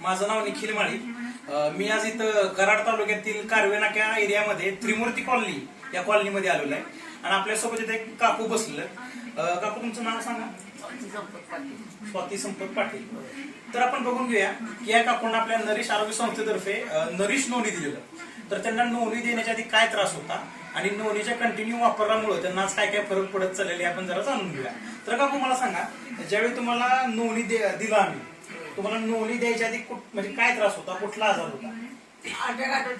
माझं नाव निखिल माळी. मी आज इथं कराड तालुक्यातील कारवेनाक्या एरियामध्ये त्रिमूर्ती कॉलनी या कॉलनीमध्ये आलेलो आहे आणि आपल्यासोबत इथे एक काकू बसलेलं. काकू, तुमचं नाव सांगा. स्वाती संपत पाटील. तर आपण बघून घेऊया की या काकूंना आपल्या नरीश आरोग्य संस्थेतर्फे नरीश नोंदी दिलेलं. तर त्यांना नोंदी देण्याच्या आधी काय त्रास होता आणि नोंदीच्या कंटिन्यू वापरामुळे त्यांना आज काय काय फरक पडत चाललेले आपण जरा जाणून घेऊया. तर काकू, मला सांगा, ज्यावेळी तुम्हाला नोंदी दिला आम्ही, तुम्हाला नोंदी द्यायच्या आधी म्हणजे काय त्रास होता, कुठला आजार होता?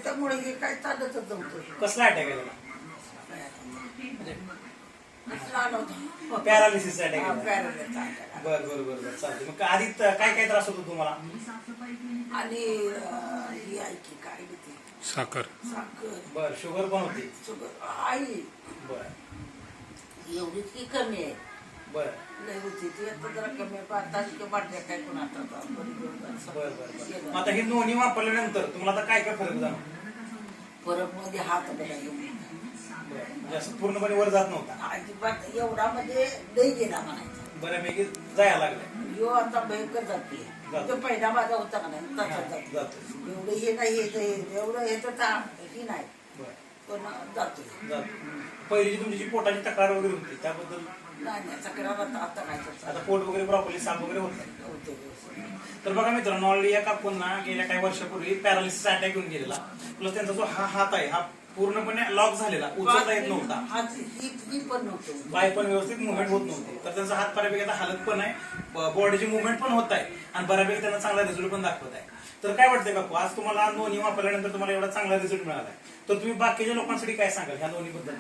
त्यामुळे काय चालतच नव्हतं. कसला अटॅक आहे त्याला? Paralysis attack. बर बर बर बर, चालते. मग आधी काय काय त्रास होतो तुम्हाला? आणि ही आहे की काय होती, साखर. बर, शुगर पण होती? शुगर आई बर एवढीच की कमी आहे. बर लय होती ती, आता जरा कमी आहे. ताजी वाटल्या काय कोण आता बर बर. मग आता ही नोंदी वापरल्यानंतर तुम्हाला आता काय काय फरक जाणवतो? फरक मध्ये हात बघा म्हणजे असं पूर्णपणे वर जात नव्हता? अजिबात एवढा म्हणजे लई गेला म्हणायचा. बऱ्यापैकी जायला लागलाय. यो आता भयंकर जाते. तो पहिला माझा होता का नाही तसा जातो. एवढं हे नाही एवढं हे तर ही नाही, बर, पण जातो. पहिली तुमची जी पोटाची तक्रार वगैरे होती त्याबद्दल? नाही तक्रार आता काय आता पोट वगैरे प्रॉपरली साफ वगैरे होत नाही? होते. तर बघा मित्रांनो, ऑलरेडी या काकूंना गेल्या काही वर्षापूर्वी पॅरालिसिस अटॅक येऊन गेलेला. प्लस त्यांचा जो हा हात आहे हा पूर्णपणे लॉक झालेला, उचलता येत नव्हता. पण नव्हतं, पाय पण व्यवस्थित मुवमेंट होत नव्हते. तर त्यांचा हात बऱ्यापैकी आता हालत पण आहे, बॉडीची मुवमेंट पण होत आहे आणि बऱ्यापैकी त्यांना चांगला रिझल्ट पण दाखवत आहे. तर काय वाटतंय काकू, आज तुम्हाला नोंदी वापरल्यानंतर तुम्हाला एवढा चांगला रिझल्ट मिळाला आहे, तर तुम्ही बाकीच्या लोकांसाठी काय सांगाल ह्या नोंदीबद्दल?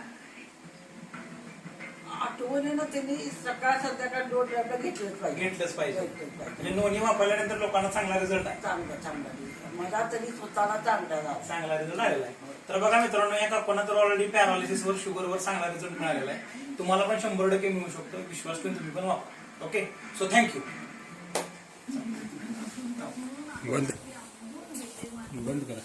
आठवणीनं त्यांनी सकाळ संध्याकाळ 2 वेळा घेतलंच पाहिजे. म्हणजे नोंदी वापरल्यानंतर लोकांना चांगला रिझल्ट आहे. चांगला मला तरी स्वतःला चांगला रिझल्ट आलेला आहे. तर बघा मित्रांनो, या काकूंना तर ऑलरेडी पॅरालिसिसवर, शुगरवर चांगला रिझल्ट मिळालेला आहे. तुम्हाला पण 100% मिळू शकतो. विश्वास ठेवून तुम्ही पण वापरा. Okay, so thank you. बंद करा.